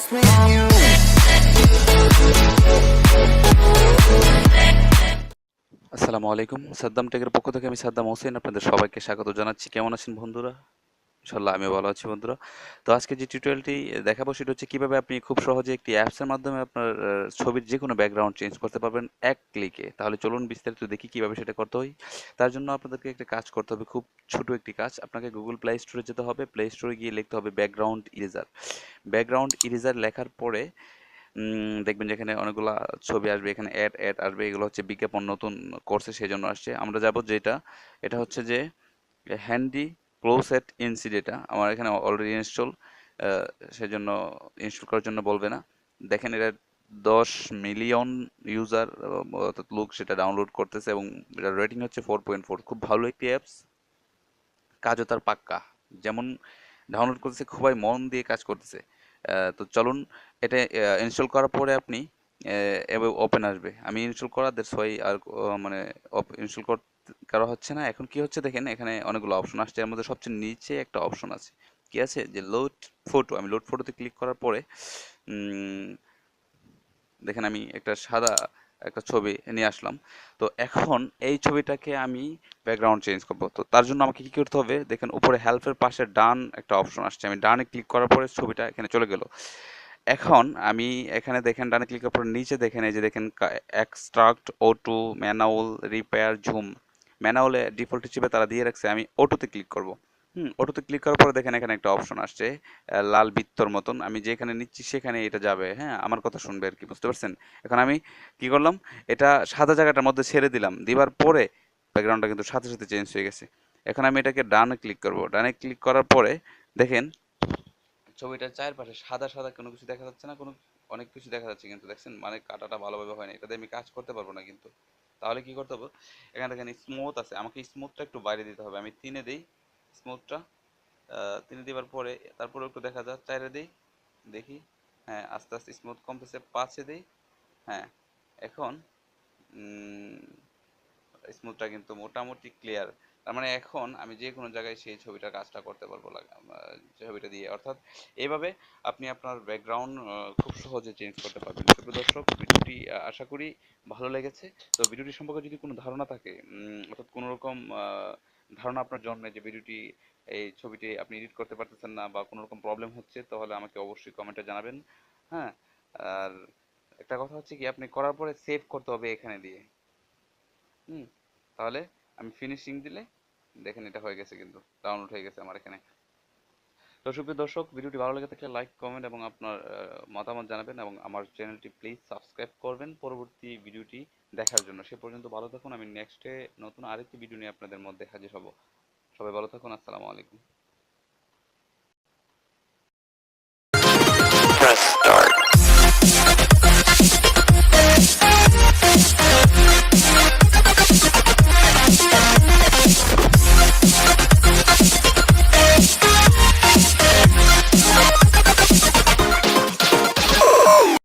just me and you. আসসালামু আলাইকুম। সাদ্দাম টেকের পক্ষ থেকে আমি সাদ্দাম হোসেন আপনাদের সবাইকে স্বাগত জানাচ্ছি। কেমন আছেন বন্ধুরা? ইনশাল্লাহ আমি ভালো আছি বন্ধুরা। তো আজকে যে টিউটোরিয়ালটি দেখাবো সেটা হচ্ছে কিভাবে আপনি খুব সহজে একটি অ্যাপসের মাধ্যমে আপনার ছবির যে কোনো ব্যাকগ্রাউন্ড চেঞ্জ করতে পারবেন এক ক্লিকে। তাহলে চলুন বিস্তারিত দেখি কিভাবে সেটা করতে হয়। তার জন্য আপনাদেরকে একটা কাজ করতে হবে, খুব ছোট একটি কাজ। আপনাকে গুগল প্লে স্টোরে যেতে হবে, প্লে স্টোরে গিয়ে লিখতে হবে ব্যাকগ্রাউন্ড ইরেজার। ব্যাকগ্রাউন্ড ইরেজার লেখার পরে দেখবেন যে এখানে অনেকগুলা ছবি আসবে, এখানে অ্যাড অ্যাড আসবে। এগুলো হচ্ছে বিজ্ঞাপন নতুন করছে সেজন্য আসছে। আমরা যাব যেটা, এটা হচ্ছে যে হ্যান্ডি ক্লোজেট ইনসি, যেটা আমার এখানে অলরেডি ইনস্টল, সেজন্য ইনস্টল করার জন্য বলবে না। দেখেন এটা 10 মিলিয়ন ইউজার অর্থাৎ লোক সেটা ডাউনলোড করতেছে এবং এটার রেটিং হচ্ছে 4.4। খুব ভালো একটি অ্যাপস, কাজও তার পাক্কা। যেমন ডাউনলোড করতেছে, খুবই মন দিয়ে কাজ করতেছে। তো চলুন, এটা ইনস্টল করার পরে আপনি এভাবে ওপেন আসবে। আমি ইনস্টল করা দ্যাটস ওয়াই আর মানে ইনস্টল করা হচ্ছে না। এখন কি হচ্ছে দেখেন, এখানে অনেকগুলো অপশন আসছে। এর মধ্যে সবচেয়ে নিচে একটা অপশন আছে, কি আছে যে লোড ফটো। আমি লোড ফটোতে ক্লিক করার পরে দেখেন আমি একটা সাদা একটা ছবি নিয়ে আসলাম। তো এখন এই ছবিটাকে আমি ব্যাকগ্রাউন্ড চেঞ্জ করব। তো তার জন্য আমাকে কি করতে হবে, দেখেন উপরে হেল্পের পাশে ডান একটা অপশন আসছে। আমি ডানে ক্লিক করার পরে ছবিটা এখানে চলে গেল। এখন আমি এখানে দেখেন ডানে ক্লিক করার পর নিচে দেখেন, এই যে দেখেন extract, auto, manual, repair, zoom. ম্যানুয়ালে ডিফল্ট হিসেবে তারা দিয়ে রাখছে, আমি অটোতে ক্লিক করব। অটোতে ক্লিক করার পরে দেখেন এখানে একটা অপশন আসছে, লাল বৃত্তর মতন। আমি যেখানে নিচ্ছি সেখানে এটা যাবে, হ্যাঁ, আমার কথা শুনবে আর কি, বুঝতে পারছেন? এখন আমি কি করলাম, এটা সাদা জায়গাটার মধ্যে ছেড়ে দিলাম, দিবার পরে ব্যাকগ্রাউন্ডটা কিন্তু সাথে সাথে চেঞ্জ হয়ে গেছে। এখন আমি এটাকে ডানে ক্লিক করব। ডানে ক্লিক করার পরে দেখেন ছবিটার চারপাশে সাদা সাদা কোনো কিছু দেখা যাচ্ছে না, কোনো অনেক কিছু দেখা যাচ্ছে কিন্তু দেখছেন, মানে কাটাটা ভালোভাবে হয় না। এটাতে আমি কাজ করতে পারবো না কিন্তু। তাহলে কি করতে হবে, এখানে দেখেন স্মুথ আছে, আমাকে স্মুথটা একটু বাইরে দিতে হবে। আমি 3-এ দিই স্মুথটা। 3-এ দেওয়ার পরে তারপরে একটু দেখা যায় 4-এ দিই, দেখি। হ্যাঁ, আস্তে আস্তে স্মুথ কমতেছে। 5-এ দিই। হ্যাঁ, এখন স্মুথটা কিন্তু মোটামুটি ক্লিয়ার। তার মানে এখন আমি যে কোনো জায়গায় সেই ছবিটার কাজটা করতে পারবো ছবিটা দিয়ে। অর্থাৎ এইভাবে আপনি আপনার ব্যাকগ্রাউন্ড খুব সহজে চেঞ্জ করতে পারবেন। প্রিয় দর্শক, ভিডিওটি আশা করি ভালো লেগেছে। তো ভিডিওটি সম্পর্কে যদি কোনো ধারণা থাকে, অর্থাৎ কোনো রকম ধারণা আপনার জন্মে যে ভিডিওটি, এই ছবিটি আপনি এডিট করতে পারতেছেন না বা কোনো রকম প্রবলেম হচ্ছে, তাহলে আমাকে অবশ্যই কমেন্টে জানাবেন। হ্যাঁ, আর একটা কথা হচ্ছে কি, আপনি করার পরে সেভ করতে হবে এখানে দিয়ে। হুম তাহলে আমি ফিনিশিং দিলে দেখেন এটা হয়ে গেছে, কিন্তু ডাউনলোড হয়ে গেছে আমার এখানে। তো সুপ্রিয় দর্শক, ভিডিওটি ভালো লেগে থাকলে লাইক, কমেন্ট এবং আপনার মতামত জানাবেন এবং আমার চ্যানেলটি প্লিজ সাবস্ক্রাইব করবেন পরবর্তী ভিডিওটি দেখার জন্য। সে পর্যন্ত ভালো থাকুন। আমি নেক্সটে নতুন আরেকটি ভিডিও নিয়ে আপনাদের মধ্যে হাজির হব। সবাই ভালো থাকুন। আসসালামু আলাইকুম।